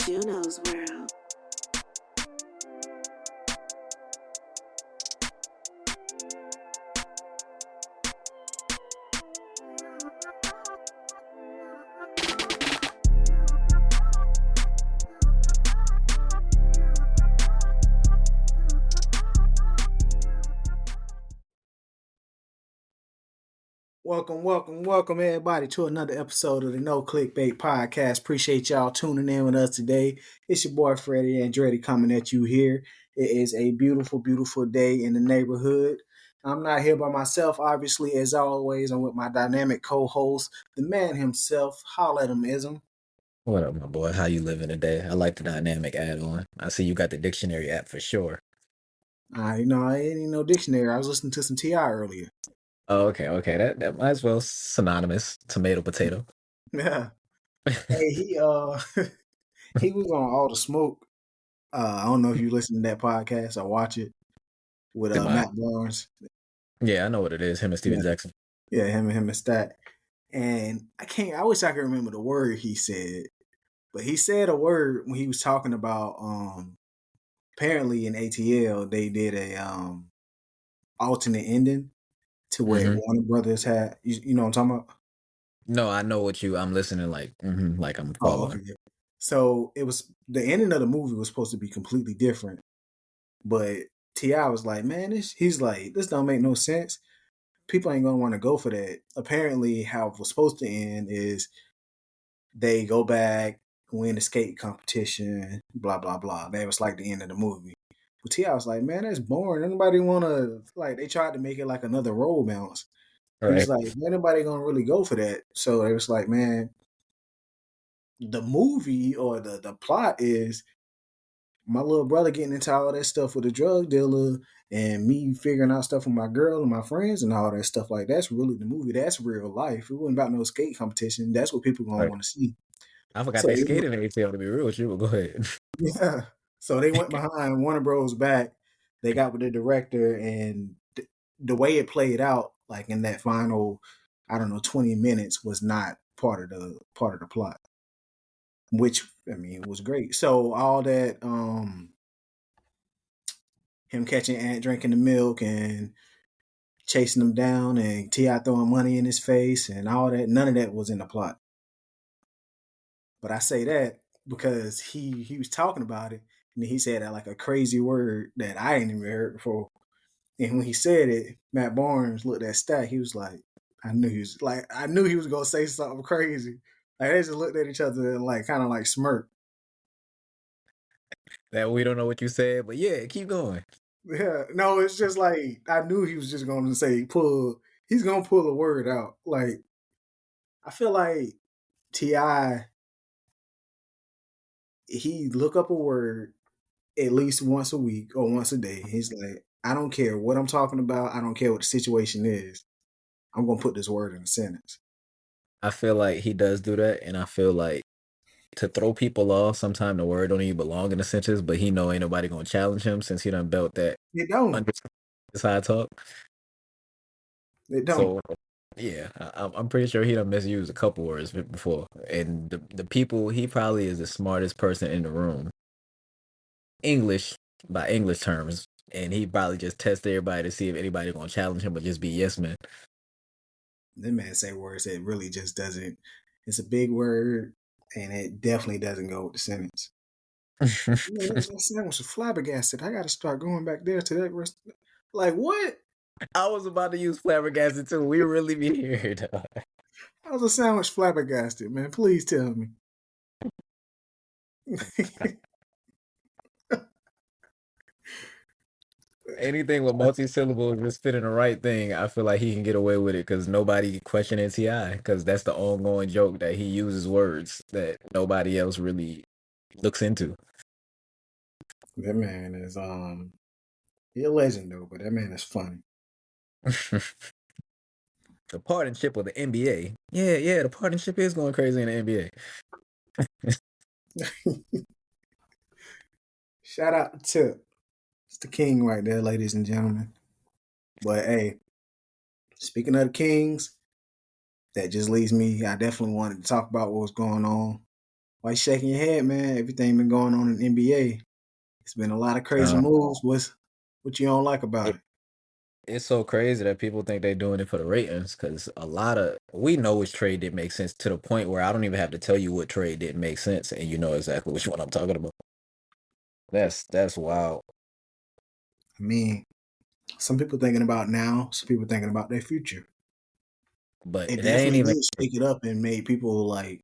Juno's World. Welcome everybody to another episode of the No Clickbait Podcast. Appreciate y'all tuning in with us today. It's your boy Freddie Andretti coming at you here. It is a beautiful, beautiful day in the neighborhood. I'm not here by myself, obviously, as always. I'm with my dynamic co-host, the man himself. Holla at him, Ism. What up, my boy? How you living today? I like the dynamic add-on. I see you got the dictionary app for sure. I ain't need no dictionary. I was listening to some T.I. earlier. Oh, okay. That might as well synonymous. Tomato, potato. Yeah. Hey, he was on All the Smoke. I don't know if you listen to that podcast or watch it with Am I? Matt Barnes. Yeah, I know what it is. Him and Steven Jackson. Yeah, him and Stat. And I wish I could remember the word he said. But he said a word when he was talking about apparently in ATL they did a alternate ending to where Warner Brothers had you know what I'm talking about? No, I know what I'm listening like I'm Oh, following. okay. So it was the ending of the movie was supposed to be completely different. But T.I. was like, man, he's like, this don't make no sense. People ain't gonna want to go for that. Apparently, how it was supposed to end is they go back, win the skate competition, blah blah blah. That was like the end of the movie. But T.I. was like, man, that's boring. Anybody wanna like? They tried to make it like another roll bounce. He was Right. like, anybody gonna really go for that? So it was like, man, the movie or the plot is my little brother getting into all that stuff with a drug dealer and me figuring out stuff with my girl and my friends and all that stuff. Like that's really the movie. That's real life. It wasn't about no skate competition. That's what people gonna Right. want to see. I forgot So they skated in ATL to be real with you, but go ahead. yeah. So they went behind Warner Bros. Back. They got with the director, and the way it played out, like in that final, I don't know, 20 minutes, was not part of the plot. Which I mean, it was great. So all that, him catching Ant drinking the milk and chasing him down, and T.I. throwing money in his face, and all that. None of that was in the plot. But I say that because he was talking about it, and he said that like a crazy word that I ain't even heard before. And when he said it, Matt Barnes looked at Stat. He was like, I knew he was gonna say something crazy. Like they just looked at each other and like kind of like smirked. That we don't know what you said, but yeah, keep going. Yeah, no, it's just like I knew he was just gonna say He's gonna pull a word out. Like I feel like Ti, he look up a word at least once a week or once a day. He's like, I don't care what I'm talking about. I don't care what the situation is. I'm gonna put this word in a sentence. I feel like he does do that, and I feel like to throw people off, sometimes the word don't even belong in the sentence, but he know ain't nobody gonna challenge him since he done built that It don't. understand his high talk. It don't. So yeah, I'm pretty sure he done misused a couple words before. And the people, he probably is the smartest person in the room. English, by English terms. And he probably just test everybody to see if anybody gonna challenge him or just be yes man. This man say words that really just doesn't. It's a big word, and it definitely doesn't go with the sentence. That sandwich was flabbergasted. I got to start going back there to that rest. Like what? I was about to use flabbergasted too. We really be here. Dog. How's a sandwich flabbergasted, man? Please tell me. Anything with multi-syllables just fitting the right thing, I feel like he can get away with it because nobody questioning Ti because that's the ongoing joke that he uses words that nobody else really looks into. That man is he a legend though, but that man is funny. The partnership with the NBA. Yeah, the partnership is going crazy in the NBA. Shout out to Tip. It's the king right there, ladies and gentlemen. But hey, speaking of the kings, that just leads me. I definitely wanted to talk about what was going on Why you shaking your head, man? Everything been going on in NBA. It's been a lot of crazy Uh, moves. What you don't like about it, it? it's so crazy that people think they're doing it for the ratings because a lot of we know which trade didn't make sense to the point where I don't even have to tell you what trade didn't make sense, and you know exactly which one I'm talking about. That's wild. I mean, some people thinking about now, some people thinking about their future. But It that ain't definitely even did shake it up and made people like,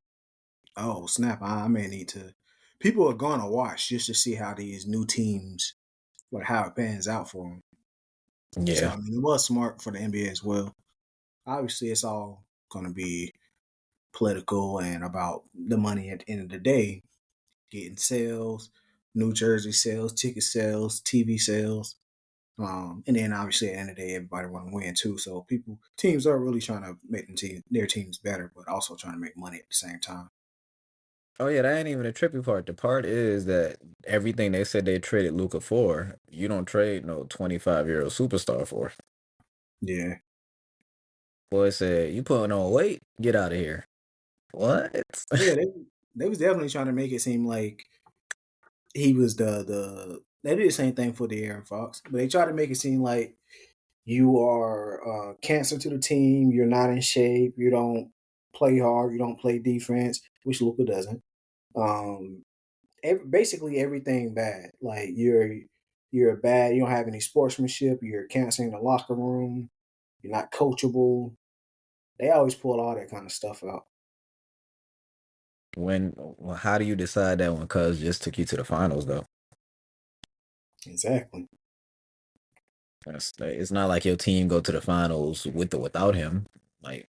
oh snap, I may need to. People are going to watch just to see how these new teams, like how it pans out for them. So yeah. I mean, it was smart for the NBA as well. Obviously, it's all going to be political and about the money at the end of the day, getting sales, New Jersey sales, ticket sales, TV sales. And then obviously at the end of the day, everybody want to win too. So teams are really trying to make their teams better, but also trying to make money at the same time. Oh yeah, that ain't even the trippy part. The part is that everything they said they traded Luca for, you don't trade no 25-year-old superstar for. Yeah, Boy said, you putting on weight, get out of here. What? yeah, they was definitely trying to make it seem like he was the. They did the same thing for the Aaron Fox, but they tried to make it seem like you are cancer to the team. You're not in shape. You don't play hard. You don't play defense, which Luca doesn't. Um, basically everything bad. Like you're bad. You don't have any sportsmanship. You're cancer in the locker room. You're not coachable. They always pull all that kind of stuff out. How do you decide that one? Cuz just took you to the finals though. Exactly. It's not like your team go to the finals with or without him. Like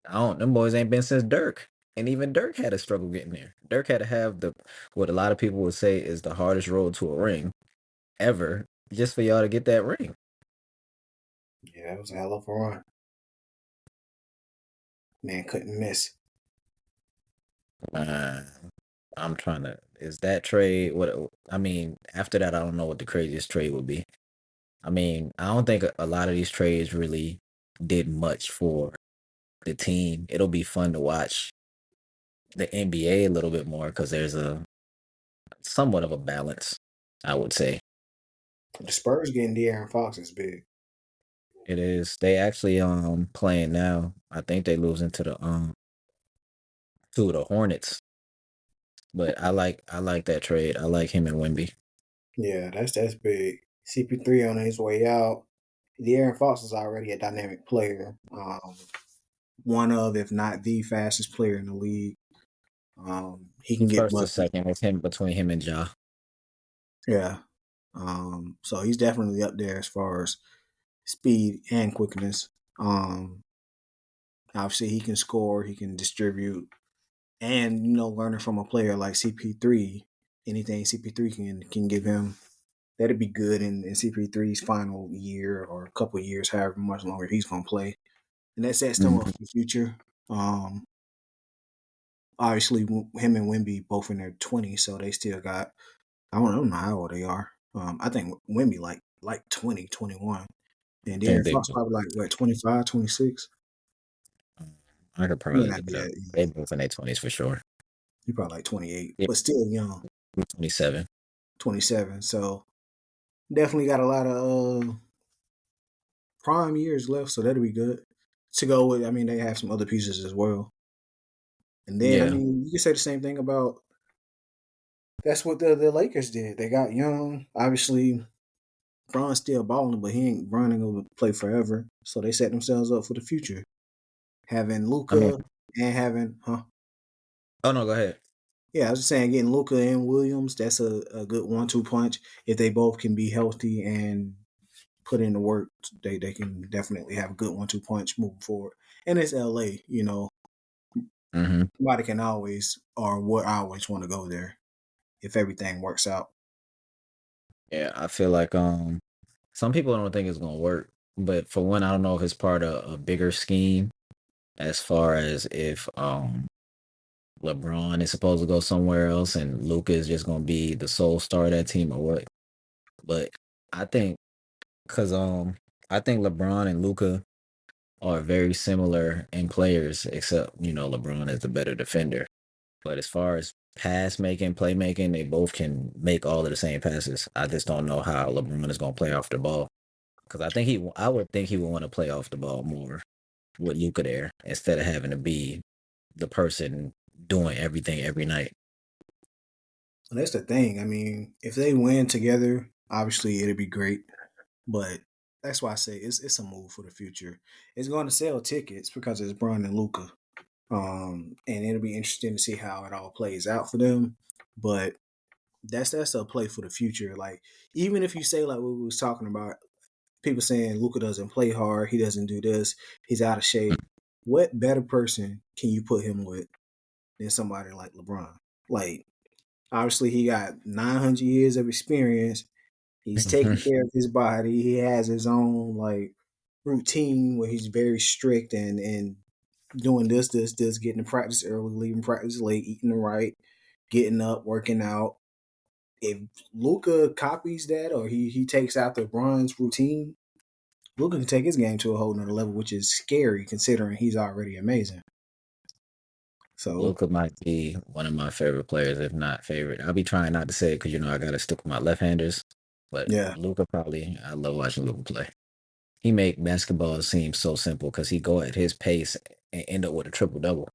I don't, them boys ain't been since Dirk. And even Dirk had a struggle getting there. Dirk had to have what a lot of people would say is the hardest road to a ring ever, just for y'all to get that ring. Yeah, it was a hell of a run. Man couldn't miss. Uh, I'm trying to. Is that trade? What I mean, after that, I don't know what the craziest trade would be. I mean, I don't think a lot of these trades really did much for the team. It'll be fun to watch the NBA a little bit more because there's a somewhat of a balance, I would say. The Spurs getting De'Aaron Fox is big. It is. They actually playing now. I think they losing to the Hornets. But I like that trade. I like him and Wimby. Yeah, that's big. CP3 on his way out. De'Aaron Fox is already a dynamic player. One of, if not the fastest player in the league. He can get First or buckets. second, it's him between him and Ja. Yeah. So he's definitely up there as far as speed and quickness. Um, Obviously he can score, he can distribute, and learning from a player like CP3, anything CP3 can give him, that'd be good in CP3's final year or a couple of years, however much longer he's gonna play, and that sets them up Mhm. for the future. Um, Obviously him and Wimby both in their 20s, so they still got. I don't know how old they are. I think Wimby like 20, 21. And I think De'Aaron Fox probably like what 25, 26. I could He may probably not look be it up. that young. They both in their 20s for sure. He probably like 28, Yeah, but still young, 27. 27. So definitely got a lot of prime years left. So that'll be good to go with. I mean, they have some other pieces as well. And then I Yeah. mean, you can say the same thing about that's what the Lakers did. They got young. Obviously, Bron's still balling, but he ain't Bron ain't gonna play forever. So they set themselves up for the future. Having I mean, Luca and having oh no, go ahead. Yeah, I was just saying getting Luca and Williams, that's a good 1-2 punch. If they both can be healthy and put in the work, they can definitely have a good 1-2 punch moving forward. And it's LA. Hmm. Somebody can always or would always want to go there if everything works out. Yeah, I feel like some people don't think it's gonna work, but for one, I don't know if it's part of a bigger scheme as far as if LeBron is supposed to go somewhere else and Luca is just gonna be the sole star of that team or what. But I think because I think LeBron and Luca are very similar in players, except LeBron is the better defender. But as far as pass making, playmaking, they both can make all of the same passes. I just don't know how LeBron is going to play off the ball because I would think he would want to play off the ball more with Luka there instead of having to be the person doing everything every night. And that's the thing. I mean, if they win together, obviously it'd be great. But that's why I say it's a move for the future. It's going to sell tickets because it's Bron and Luca. And it'll be interesting to see how it all plays out for them. But that's a play for the future. Like even if you say like what we was talking about, people saying Luca doesn't play hard, he doesn't do this, he's out of shape. What better person can you put him with than somebody like LeBron? Like obviously he got 900 years of experience. He's taking care of his body. He has his own like routine where he's very strict and doing this, getting to practice early, leaving practice late, eating right, getting up, working out. If Luca copies that or he takes out the bronze routine, Luca can take his game to a whole nother level, which is scary considering he's already amazing. So Luka might be one of my favorite players, if not favorite. I'll be trying not to say it because I got to stick with my left-handers, but yeah, Luka probably. I love watching Luka play. He make basketball seem so simple because he go at his pace and end up with a triple double.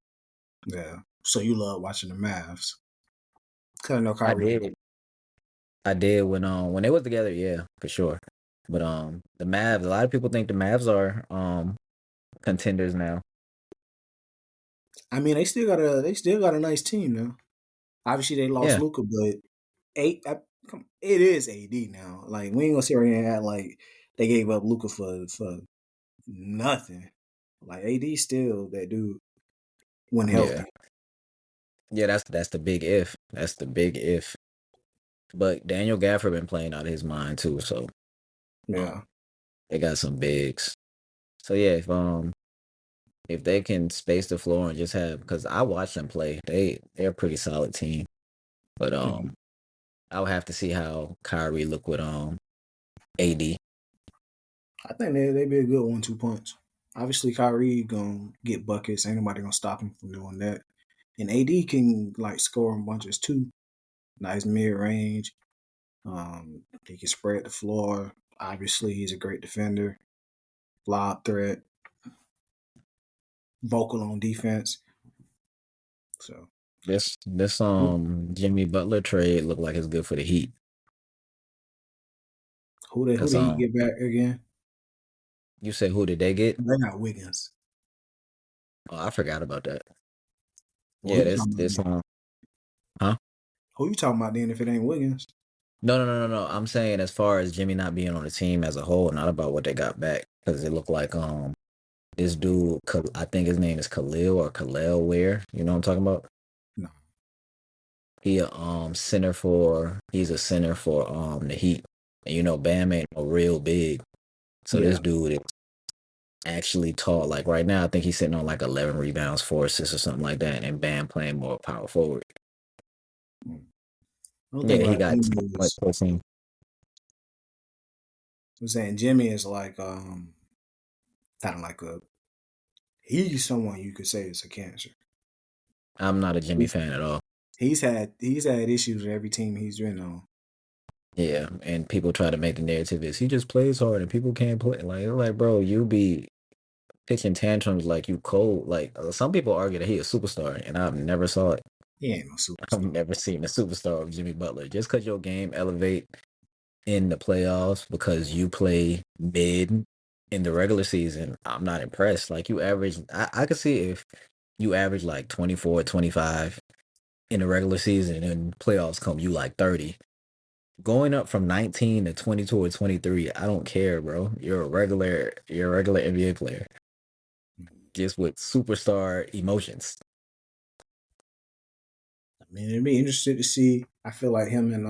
yeah. So you love watching the Mavs. Cause I know I Kyrie. did. I did when they was together, yeah, for sure. But the Mavs, a lot of people think the Mavs are contenders now. I mean, they still got a nice team now. Obviously, they lost Yeah, Luca, but it is AD now. Like we ain't gonna sit here and act like they gave up Luca for nothing. Like AD still that dude when yeah, healthy. yeah. That's the big if. That's the big if. But Daniel Gafford been playing out of his mind too, so Yeah, um, they got some bigs. So yeah, if they can space the floor and just have because I watch them play, they're a pretty solid team. But yeah. I would have to see how Kyrie look with AD. I think they be a good 1-2 punch. Obviously, Kyrie gonna get buckets. Ain't nobody gonna stop him from doing that. And AD can like score in bunches too. Nice mid range. He can spread the floor. Obviously, he's a great defender. Lob threat. Vocal on defense. So This who Jimmy Butler trade look like it's good for the Heat who because did he get back again? you said who did they get? They got Wiggins. Oh, I forgot about that. Well, who Yeah, you this talking about this then? huh? Who you talking about then if it ain't Wiggins? No. I'm saying as far as Jimmy not being on the team as a whole, not about what they got back because it looked like this dude, I think his name is Khalil or Khalil Ware. You know what I'm talking about? No. He's a center for the Heat. And Bam ain't no real big. So this Yeah. dude is actually tall. Like right now, I think he's sitting on like 11 rebounds, 4 assists or something like that, and Bam playing more power forward. One thing Yeah, he about got Jimmy 10 point is per team. I'm saying Jimmy is like kind of like a he's someone you could say is a cancer. I'm not a Jimmy He's, fan at all. he's had issues with every team he's been on. Yeah, and people try to make the narrative is he just plays hard and people can't play. Like bro, you be pitching tantrums like you cold. Like some people argue that he a superstar, and I've never saw it. He ain't no I've superstar. never seen a superstar of Jimmy Butler. Just because your game elevate in the playoffs because you play mid in the regular season, I'm not impressed. Like you average, I could see if you average like 24, 25 in the regular season and playoffs come, you like 30. Going up from 19 to 22 or 23, I don't care, bro. You're a regular NBA player just with superstar emotions. I mean, it'd be interesting to see. I feel like him and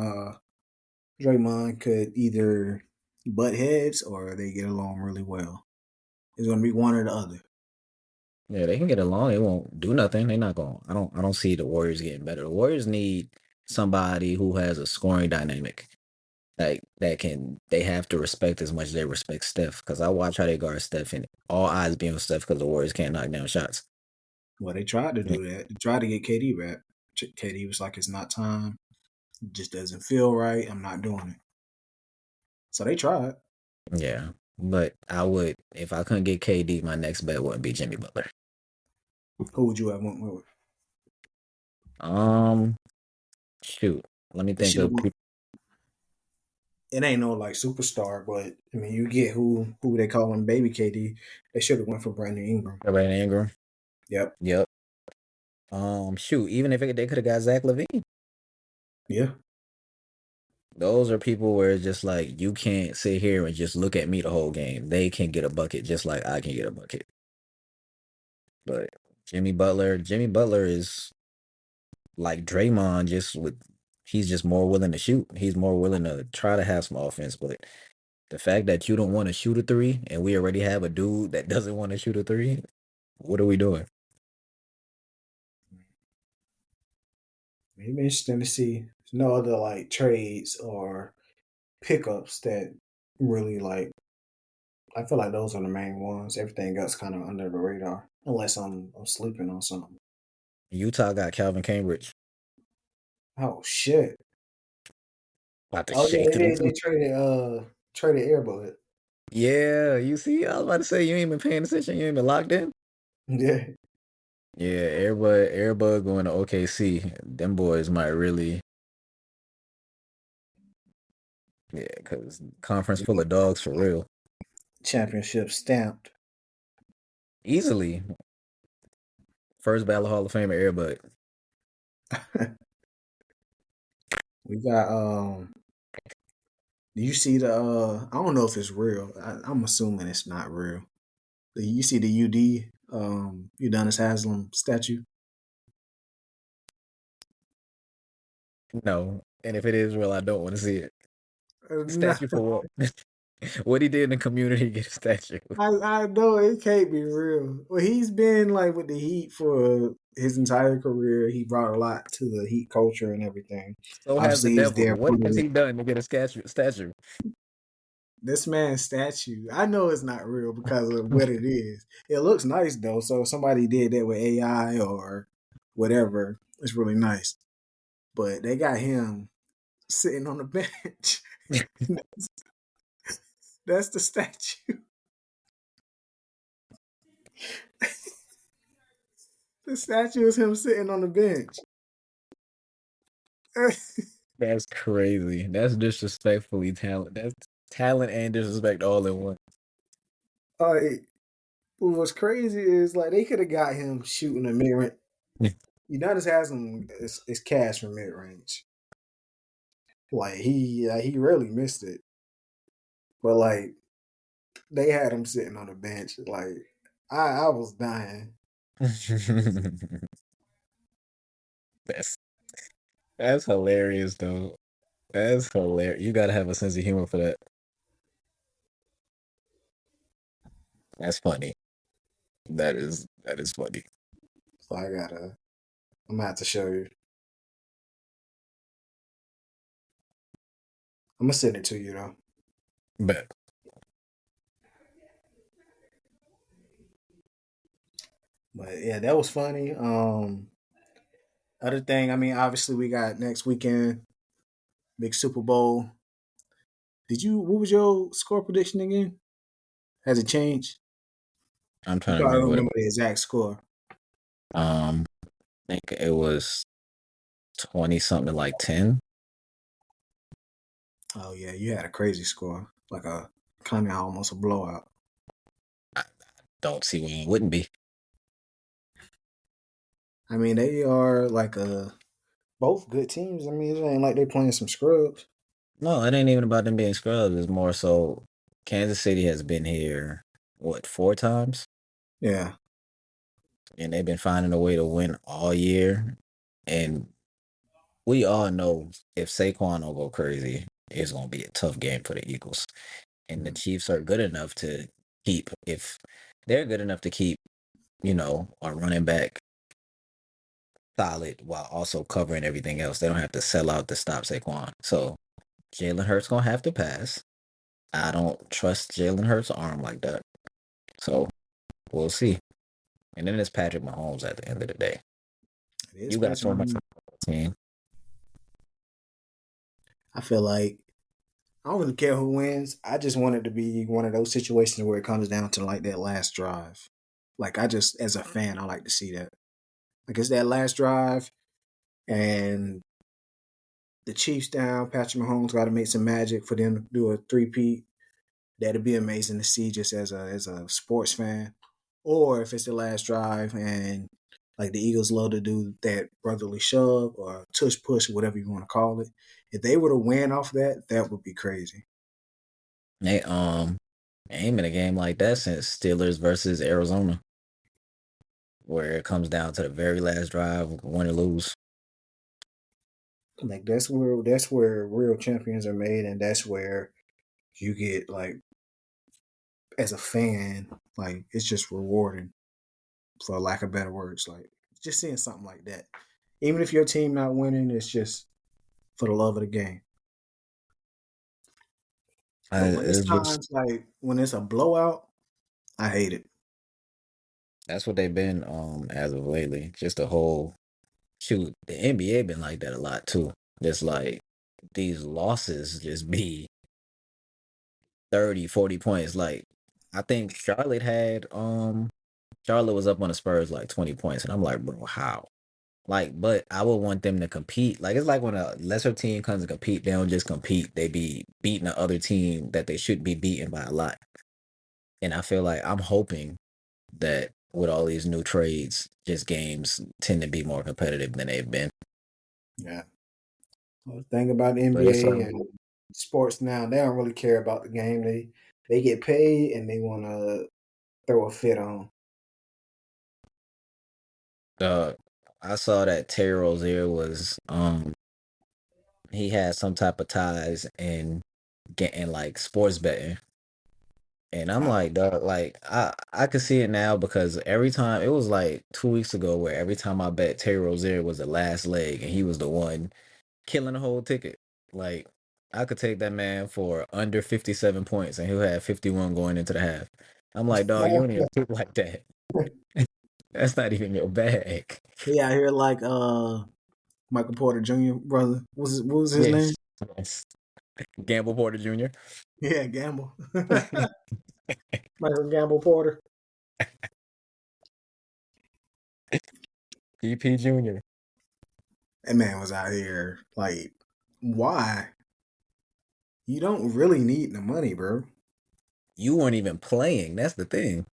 Draymond could either butt heads or they get along really well. It's gonna be one or the other. Yeah, they can get along. They won't do nothing. They're not going. I don't see the Warriors getting better. The Warriors need somebody who has a scoring dynamic. Like they have to respect as much as they respect Steph. Because I watch how they guard Steph, and all eyes be on Steph because the Warriors can't knock down shots. Well, they tried to Yeah, do that. They tried to get KD back. KD was like, "It's not time. It just doesn't feel right. I'm not doing it." So they tried. Yeah. But I would, if I couldn't get KD, my next bet wouldn't be Jimmy Butler. Who would you have went with? Um, Shoot. Let me They think should have of went. people. It ain't no like superstar, but I mean, you get who they call him, baby KD. They should have went for Brandon Ingram. Brandon Ingram. Yep. Yep. Even if they could have got Zach LaVine. Yeah. Those are people where it's just like you can't sit here and just look at me the whole game. They can get a bucket just like I can get a bucket. But Jimmy Butler is like Draymond, he's just more willing to shoot. He's more willing to try to have some offense. But the fact that you don't want to shoot a three and we already have a dude that doesn't want to shoot a three, what are we doing? It'd be interesting to see. There's no other like trades or pickups that really like. I feel like those are the main ones. Everything else kind of under the radar, unless I'm sleeping on something. Utah got Calvin Cambridge. Oh shit! About to Oh yeah, shake they it did. They into. traded Airbud. Yeah, you see, I was about to say you ain't been paying attention. You ain't been locked in. Yeah, Yeah, Airbud going to OKC. Them boys might really, yeah, because conference full of dogs for real. championship stamped. Easily first ballot Hall of Famer Airbud. We got do you see the I don't know if it's real. I'm assuming it's not real. You see the Udonis Haslam statue? No, and if it is real, I don't want to see it. No, Statue for what? What he did in the community get a statue. I know it can't be real. Well, he's been like with the Heat for his entire career. He brought a lot to the Heat culture and everything. So has the Obviously, he's devil. there What for has the, he done to get a statue? this man's statue. I know it's not real because of what it is. It looks nice though. So if somebody did that with AI or whatever, it's really nice. But they got him sitting on the bench. That's the statue. The statue is him sitting on the bench. That's crazy. That's disrespectfully talent. That's talent and disrespect all in one. Like, what's crazy is like they could have got him shooting a mid range. Udonis has him is cash from mid range. Like he rarely missed it, but like they had him sitting on the bench. Like I was dying. that's that's hilarious though. That's hilarious. You gotta have a sense of humor for that. That's funny. That is funny. So I'm gonna have to show you. I'm gonna send it to you though. But But yeah, that was funny. Other thing, I mean, obviously we got next weekend, big Super Bowl. What was your score prediction again? Has it changed? I'm You trying to probably remember don't what remember the exact score. I think it was 20 something like 10. Oh yeah, you had a crazy score, like a kind of almost a blowout. I don't see why it wouldn't be. I mean, they are like both good teams. I mean, it ain't like they playing some scrubs. No, it ain't even about them being scrubs. It's more so Kansas City has been here, what, 4 times? Yeah, And they've been finding a way to win all year. And we all know if Saquon don't go crazy, it's gonna be a tough game for the Eagles. And the Mhm. Chiefs are good enough to if they're good enough to keep, our running back solid while also covering everything else. They don't have to sell out to stop Saquon. So Jalen Hurts gonna have to pass. I don't trust Jalen Hurts' arm like that. So we'll see. And then it's Patrick Mahomes at the end of the day. It is You got Patrick so much Mahomes. team. I feel like I don't really care who wins. I just want it to be one of those situations where it comes down to like that last drive. Like I just, as a fan, I like to see that. Like it's that last drive, and the Chiefs down. Patrick Mahomes got to make some magic for them to do a three-peat. That'd be amazing to see just as a sports fan. Or if it's the last drive and like the Eagles love to do that brotherly shove or tush push, whatever you want to call it. If they were to win off that, that would be crazy. They ain't been a game like that since Steelers versus Arizona, where it comes down to the very last drive, win or lose. Like that's where real champions are made, and that's where you get like as a fan, like it's just rewarding for lack of better words. Like just seeing something like that. Even if your team not winning, it's just for the love of the game. But when it's It's just times like when it's a blowout, I hate it. that's what they've been as of lately. Just a whole shoot. The NBA been like that a lot too. Just like these losses just be 30, 40 points. Like I think Charlotte was up on the Spurs like 20 points, and I'm like, bro, how? Like, but I would want them to compete. Like, it's like when a lesser team comes to compete, they don't just compete. They be beating the other team that they should be beaten by a lot. And I feel like I'm hoping that with all these new trades, just games tend to be more competitive than they've been. Yeah. Well, the thing about the But it's NBA and sports now, they don't really care about the game. They get paid and they want to throw a fit on. uh, I saw that Terry Rozier was he had some type of ties in getting like sports betting. And I'm Ah, like, dog, like I could see it now because every time it was like 2 weeks ago where every time I bet Terry Rozier was the last leg and he was the one killing the whole ticket. Like I could take that man for under 57 points and he'll have 51 going into the half. I'm like, dog, you don't even think like that. That's not even your bag. he out here like Michael Porter Jr. brother. What was his name? Yes. Yes. Gamble Porter Jr. Yeah, Gamble. Michael Gamble Porter. EP Jr. That man was out here like, why? You don't really need the money, bro. You weren't even playing. That's the thing.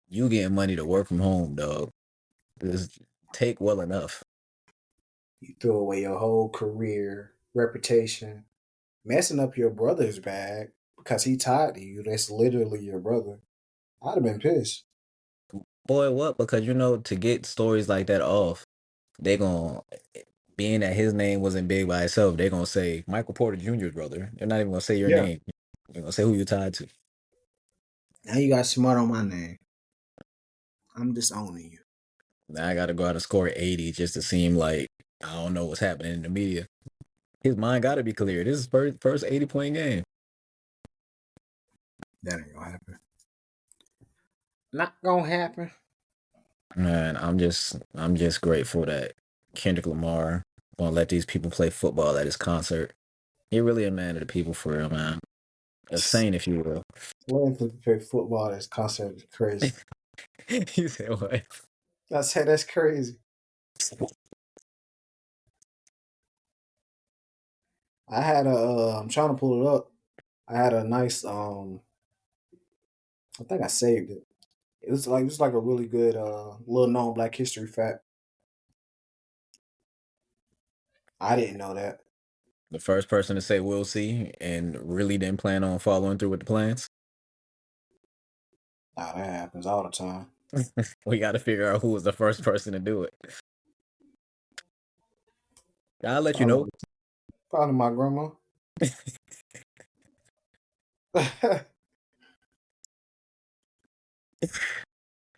You getting money to work from home, dog. Just take well enough. You threw away your whole career, reputation, messing up your brother's bag because he tied to you. That's literally your brother. I'd have been pissed. Boy, what? Because to get stories like that off, they gon' being that his name wasn't big by itself, they gonna say Michael Porter Jr.'s brother. They're not even gonna say your Yeah. name. They're gonna say who you tied to. Now you got smart on my name. I'm disowning you. Now I gotta go out and score 80 just to seem like I don't know what's happening in the media. His mind gotta be clear. This is first 80-point game. That ain't gonna happen. Not gonna happen. Man, I'm just grateful that Kendrick Lamar gonna let these people play football at his concert. He really a man of the people for real, man. A saint, if you will. Letting people play football at this concert is crazy. You said what? I said that's crazy. I had I'm trying to pull it up. I had a nice I think I saved it. It was like a really good little known Black History fact. I didn't know that. The first person to say we'll see and really didn't plan on following through with the plans. Nah, that happens all the time. We got to figure out who was the first person to do it. I'll let you know. Probably, probably my grandma.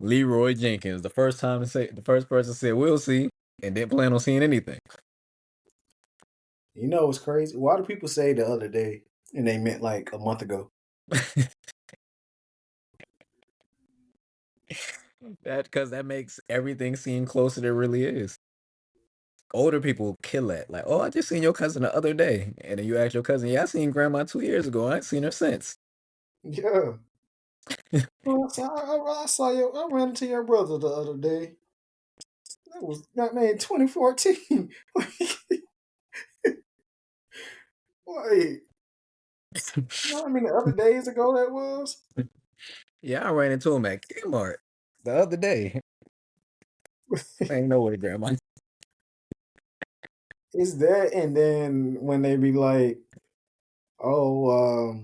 Leroy Jenkins, the first person said we'll see and didn't plan on seeing anything. You know what's crazy? Why do people say the other day and they meant like a month ago? That because that makes everything seem closer than it really is. Older people kill that. Like, oh, I just seen your cousin the other day. And then you ask your cousin, yeah, I seen grandma 2 years ago. I ain't seen her since. Yeah. Well, I saw you. I ran into your brother the other day. That was that man 2014. Wait, you know how many other days ago that was? Yeah, I ran into him at Kmart the other day. Ain't no way, grandma. It's that, and then when they be like, "Oh,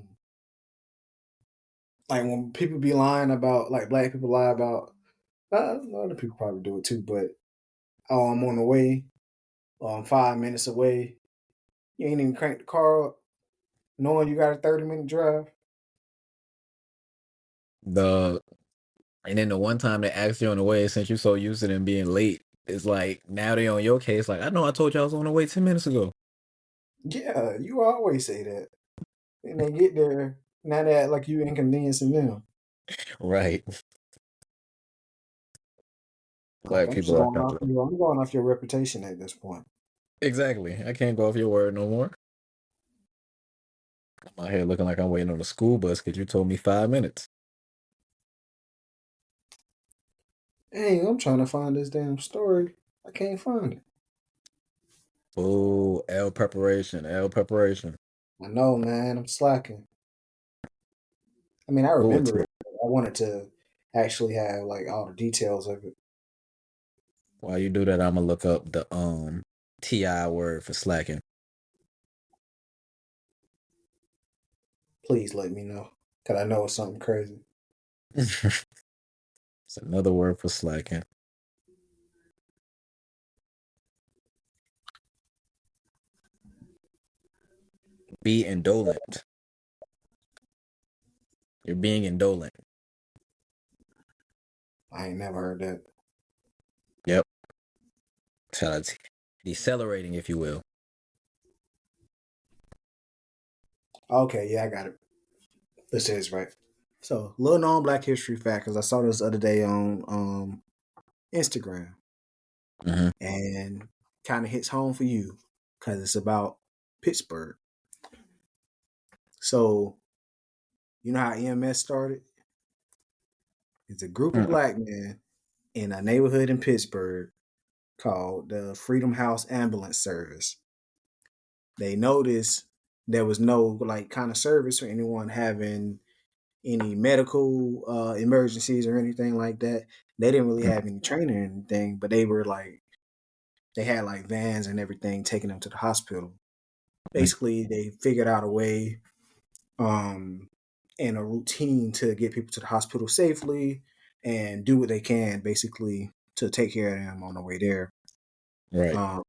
like when people be lying about, like black people lie about, other people probably do it too, but oh, I'm on the way, or I'm 5 minutes away. You ain't even crank the car up, knowing you got a 30-minute drive. The And then the one time they asked you on the way, since you're so used to them being late, it's like now they on your case. Like, I know I told you I was on the way 10 minutes ago. Yeah, you always say that, and they get there, now they act like you inconveniencing them. Right. Like Black people are something. I'm going off your reputation at this point. Exactly. I can't go off your word no more. I'm out here looking like I'm waiting on the school bus because you told me 5 minutes. Hey, I'm trying to find this damn story. I can't find it. Oh, L preparation, L preparation. I know, man. I'm slacking. I mean, I Forward remember to it. it. I wanted to actually have like all the details of it. While you do that, I'm gonna look up the TI word for slacking. Please let me know, cause I know it's something crazy. It's another word for slacking. Be indolent. You're being indolent. I ain't never heard that. Yep. So it's decelerating, if you will. Okay, yeah, I got it. This is right. So, little known Black History fact, because I saw this other day on Instagram, Hmm. and kind of hits home for you because it's about Pittsburgh. So, you know how EMS started? It's a group of black men in a neighborhood in Pittsburgh called the Freedom House Ambulance Service. They noticed there was no like kind of service for anyone having any medical emergencies or anything like that. They didn't really have any training or anything, but they were like they had like vans and everything taking them to the hospital. Basically, they figured out a way um, and a routine to get people to the hospital safely and do what they can basically to take care of them on the way there. Right. Um,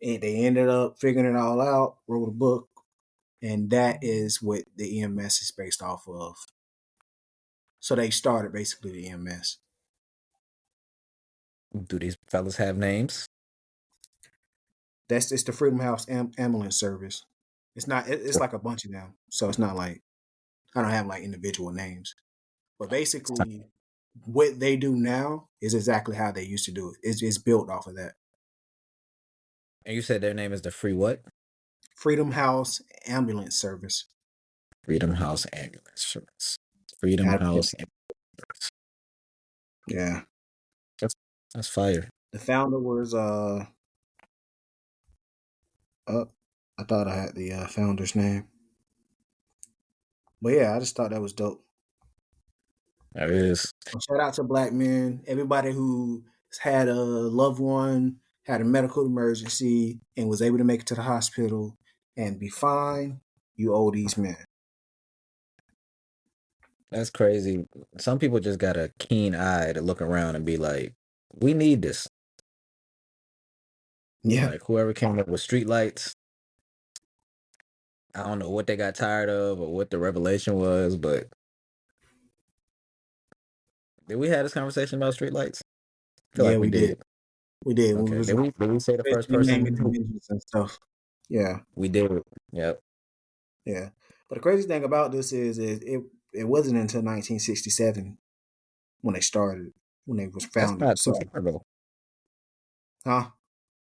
and they ended up figuring it all out, wrote a book, and that is what the EMS is based off of. So they started basically the EMS. Do these fellas have names? That's it's the Freedom House Ambulance Service. It's not. It's like a bunch of them, so it's not like I don't have like individual names. But basically, what they do now is exactly how they used to do it. It's built off of that. And you said their name is the Free what? Freedom House Ambulance Service Freedom House Ambulance Service. Freedom out of House Pittsburgh. Yeah, That's that's fire. the founder was I thought I had the founder's name, but yeah, I just thought that was dope. That is. Shout out to black men, everybody who had a loved one, had a medical emergency, and was able to make it to the hospital and be fine. You owe these men. That's crazy. Some people just got a keen eye to look around and be like, we need this. Yeah, Like whoever came up with street lights, I don't know what they got tired of or what the revelation was, but did we have this conversation about street lights? I feel yeah, like we we did. did. We did. We Okay. was Did we say the first naming person who dimensions and stuff. Yeah, we did? Yep. yeah. But the crazy thing about this is it wasn't until 1967 when they started when they was That's founded. not too So, far though. huh?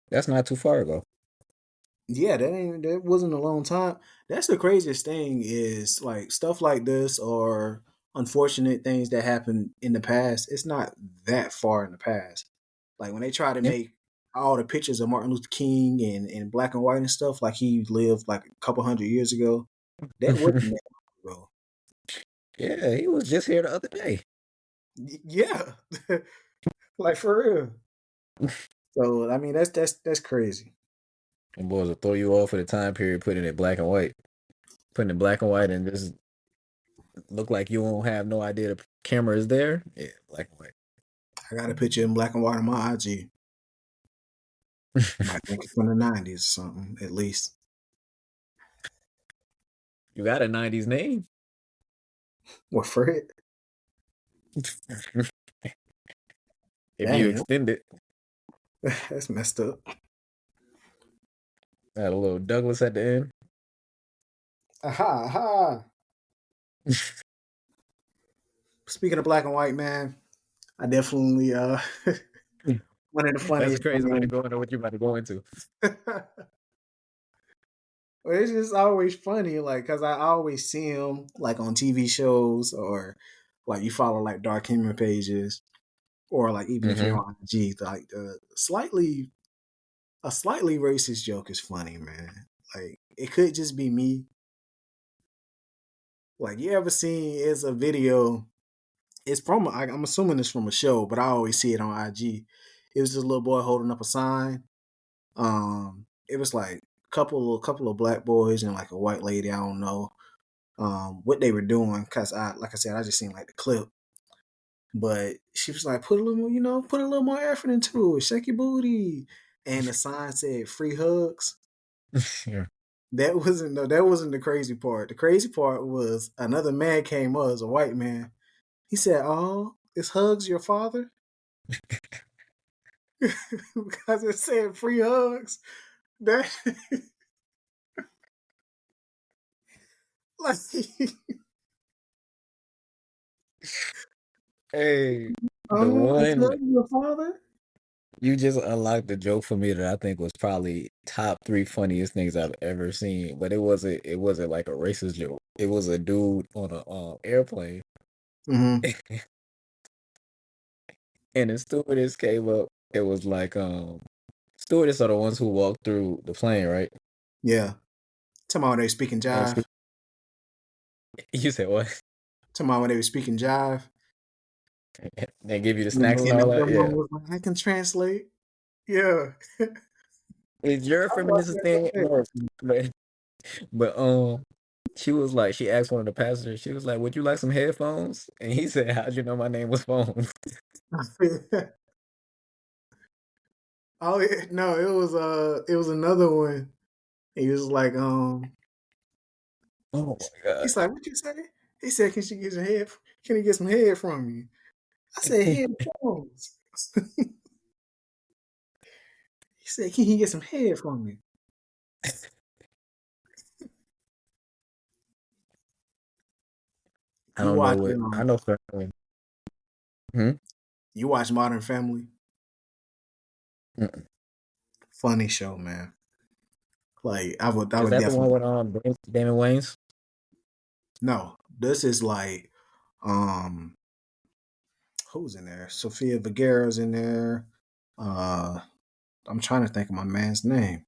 That's not too far ago. Yeah, that wasn't a long time. That's the craziest thing is like stuff like this or unfortunate things that happened in the past. It's not that far in the past. Like when they try to Yeah. make all the pictures of Martin Luther King in black and white and stuff, like he lived like a couple hundred years ago. That wasn't that long ago. Yeah, he was just here the other day. Yeah, like for real. So I mean, that's crazy. And boys will throw you off for the time period, putting it black and white. Putting it black and white and just look like you won't have no idea the camera is there. Yeah, black and I got a picture in black and white on my IG. white. Might think it's from the '90s or something, at least. You got a 90s name. What Fred? If you Damn, extend it, that's messed up. add a little Douglas at the end. Aha, aha. Speaking of black and white, man, I definitely one of the That's a funniest crazy way to things. go into what you're about to go into. Well, it's just always funny, like, cause I always see him like on TV shows or like you follow like dark humor pages or like even if you're Hmm. on IG, like a slightly racist joke is funny, man. Like it could just be me. Like you ever seen it's a video? It's from I'm assuming it's from a show, but I always see it on IG. It was this little boy holding up a sign. It was like a couple of black boys and like a white lady. I don't know what they were doing because I like I said I just seen like the clip. But she was like, put a little more, put a little more effort into it. Shake your booty. And the sign said free hugs. Yeah. That wasn't the crazy part. The crazy part was another man came up as a white man. He said, "Oh, is hugs your father?" Because it said free hugs. That like, Hey, the oh, is one hugs your father? you just unlocked the joke for me that I think was probably top three funniest things I've ever seen. But it wasn't like a racist joke. It was a dude on a airplane, Mm-hmm. and the stewardess came up. It was like stewardess are the ones who walk through the plane, right? Yeah. Talking about when they were speaking And jive. you said what? Talking about when they were speaking jive. They give you the And snacks and the all that. grandma Yeah, was like, I can translate. Yeah. is your I watched feminist that thing? today. No, but she was like, she asked one of the passengers. She was like, "Would you like some headphones?" And he said, "How'd you know my name was Phone?" Oh no, it was another one. He was like, Oh my god. he's like, what you say? He said, can she get some head? Can he get some head from you? I said, headphones. He said, can he get some head from you? I You don't know watch, what I know. Hmm? you watch Modern Family. Mm-mm. Funny show, man. Like I Is would that the one definitely with Damon Wayans? no. This is like, um, who's in there? Sofia Vergara's in there. Uh, I'm trying to think of my man's name.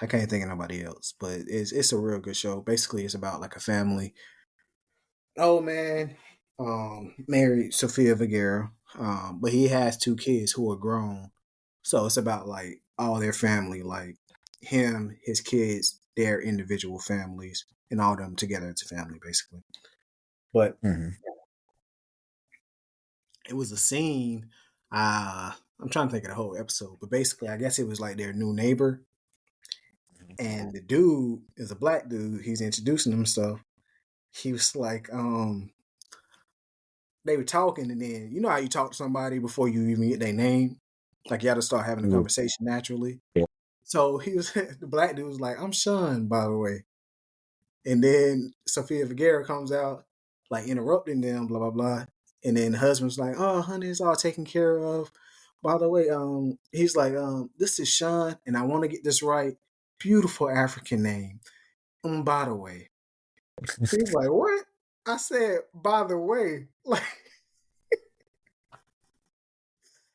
I can't think of nobody else, but it's a real good show. Basically, it's about like a family. Oh man, married Sofia Vergara, but he has two kids who are grown. So it's about like all their family, like him, his kids, their individual families, and all of them together as a family, basically. But Hmm. it was a scene. I'm trying to think of the whole episode, but basically, I guess it was like their new neighbor, and the dude is a black dude. He's introducing himself. He was like, they were talking, and then you know how you talk to somebody before you even get their name, like you got to start having a Yeah. conversation naturally. Yeah. So he was the black dude was like, "I'm Sean, by the way," and then Sofia Vergara comes out like interrupting them, blah blah blah, and then the husband's like, "Oh, honey, it's all taken care of. By the way, he's like, this is Sean, and I want to get this right. Beautiful African name. By the way, he's like, what? I said, by the way, like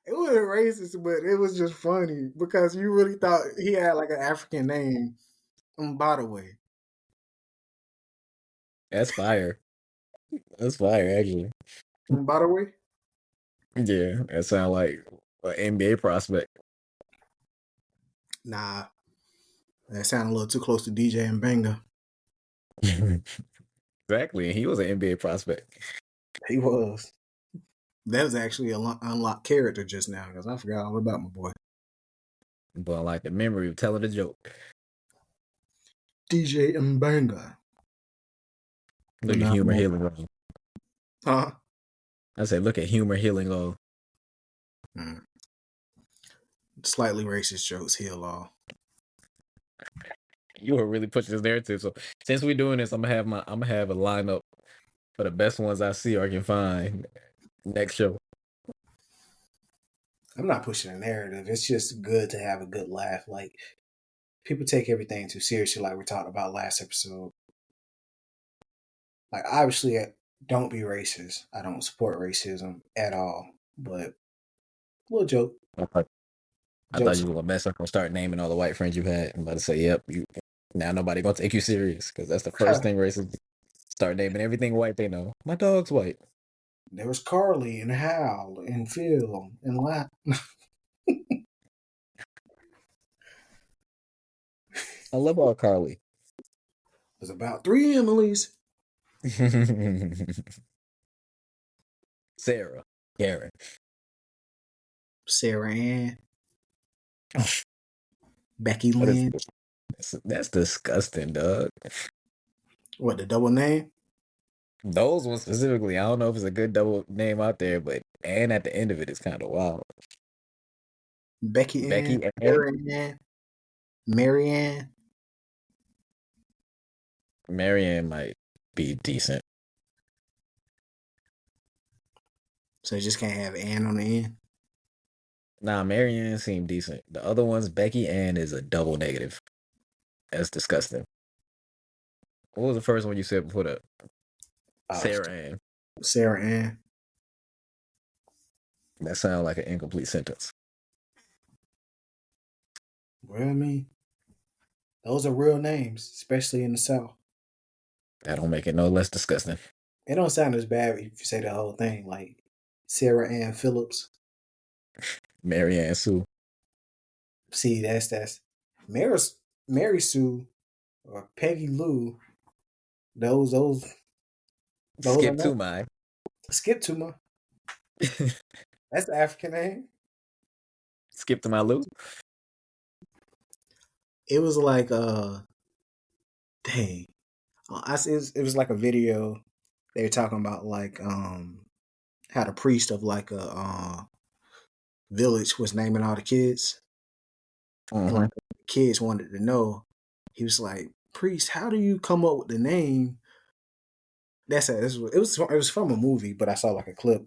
it wasn't racist, but it was just funny because you really thought he had like an African name. By the way, That's fire. That's fire, actually. by the way, Yeah, that sound like an NBA prospect. nah, that sounded a little too close to DJ and Banger. Exactly, and he was an NBA prospect. He was. That was actually a unlocked character just now because I forgot all about my boy But like the memory of telling a joke. DJ and Banger. Look at humor Phenomenal. healing on. Huh? I said, look at humor healing on. Mm. Slightly racist jokes heal all. You were really pushing this narrative. So since we're doing this, I'm gonna have a lineup for the best ones I see or can find next show. I'm not pushing a narrative. It's just good to have a good laugh. Like people take everything too seriously, like we talked about last episode. Like obviously, don't be racist. I don't support racism at all. But little joke, I thought jokes. you were gonna mess up and start naming all the white friends you've had. I'm about to say, yep, you now nobody gonna take you serious because that's the first thing racists start naming everything white they know. My dog's white. There was Carly and Hal and Phil and Lap. I love all Carly. There's about 3 Emilys. Sarah, Karen. Sarah Ann, Becky What is Lynn. that's disgusting, dog. What, the double name? Those ones specifically, I don't know if it's a good double name out there, but and at the end of it is kind of wild. Becky Ann, Becky and Sarah Ann, Mary Ann. Marianne might be decent. So you just can't have Ann on the end. Nah, Marianne seemed decent. The other ones, Becky Ann is a double negative. That's disgusting. What was the first one you said before that? Uh, Sarah Ann. Sarah Ann. That sounds like an incomplete sentence. Well, I mean, those are real names, especially in the South. That don't make it no less disgusting. It don't sound as bad if you say the whole thing, like Sarah Ann Phillips. Marianne Sue. See, that's Mary Sue or Peggy Lou. Those are Skip to not. my. Skip to my. That's the African name. Skip to my Lou. It was like dang. It was like a video. They were talking about like how the priest of like a village was naming all the kids, and Mm-hmm. like the kids wanted to know. He was like, "Priest, how do you come up with the name?" It was from a movie, but I saw like a clip.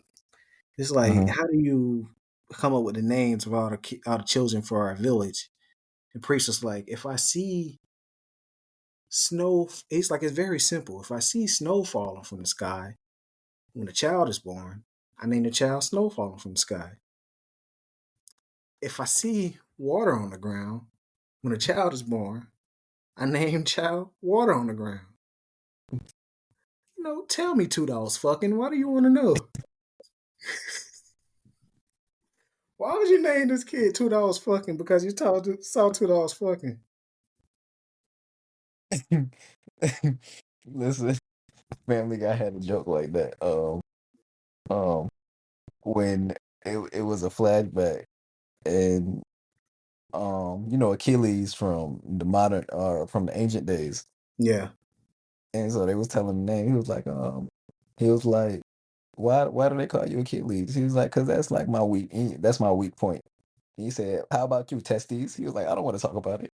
It's like, Mm-hmm. how do you come up with the names of all the children for our village? The priest was like, if I see snow, it's like it's very simple. If I see snow falling from the sky when a child is born, I name the child Snow falling from the sky. If I see water on the ground when a child is born, I name child Water on the ground. Tell me two dollars fucking. Why do you want to know? Why would you name this kid $2 fucking? Because you saw $2 fucking. Listen, Family Guy had a joke like that. Um, when it was a flashback, and Achilles from the modern or from the ancient days, Yeah. and so they was telling the name. He was like, why do they call you Achilles? He was like, cause that's my weak point. He said, how about you, testes? He was like, I don't want to talk about it.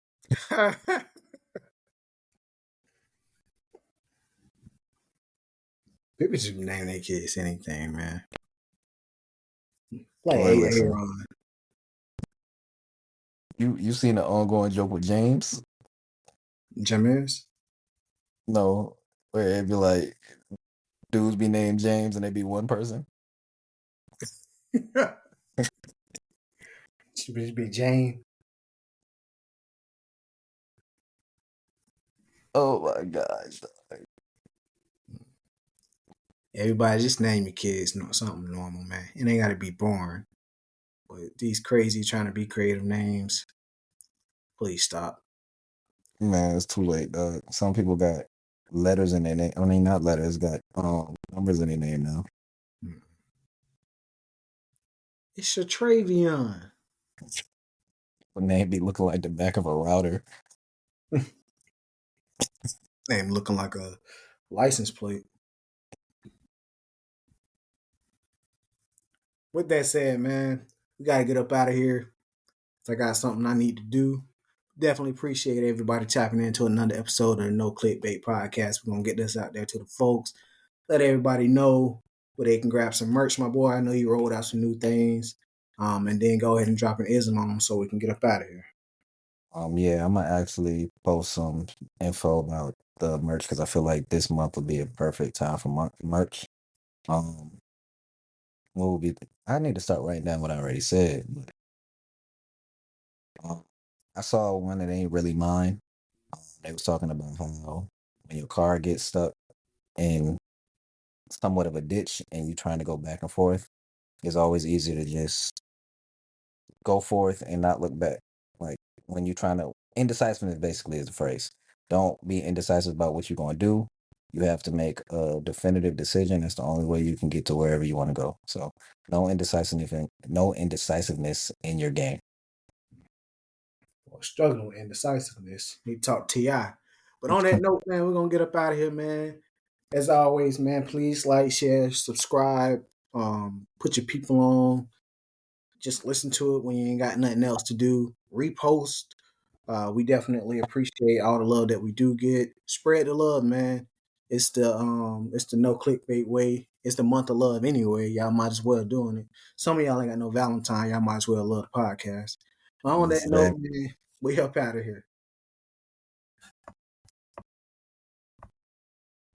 People just name their kids anything, man. Like Or listen, Aaron. You seen the ongoing joke with James? Jameers. No, where it'd be like dudes be named James and they be one person. Should just be Jane. Oh my gosh. Everybody just name your kids something normal, man. It ain't gotta be boring. But these crazy trying to be creative names, please stop. Man, it's too late, dog. Some people got letters in their name. I mean, not letters, got numbers in their name now. Hmm. It's a Travion. When they be looking like the back of a router. Name looking like a license plate. With that said, man, we gotta get up out of here. I got something I need to do. Definitely appreciate everybody tapping into another episode of the No Clickbait Podcast. We're gonna get this out there to the folks. Let everybody know where they can grab some merch, my boy. I know you rolled out some new things. And then go ahead and drop an ism on them so we can get up out of here. Yeah, I'm gonna actually post some info about the merch because I feel like this month would be a perfect time for merch. Um, what would be? I need to start writing down what I already said. But, I saw one that ain't really mine. They was talking about how when your car gets stuck in somewhat of a ditch and you trying to go back and forth, it's always easier to just go forth and not look back. Like when you're trying to indecisiveness basically is the phrase. Don't be indecisive about what you're going to do. You have to make a definitive decision. That's the only way you can get to wherever you want to go. So no indecisiveness in your game. Well, struggling with indecisiveness. Need to talk Ti. But on that note, man, we're gonna get up out of here, man. As always, man, please like, share, subscribe, put your people on. Just listen to it when you ain't got nothing else to do. Repost. We definitely appreciate all the love that we do get. Spread the love, man. It's the no clickbait way. It's the month of love anyway. Y'all might as well doing it. Some of y'all ain't got no Valentine. Y'all might as well love the podcast. But on that note, Exactly. man, we up out of here.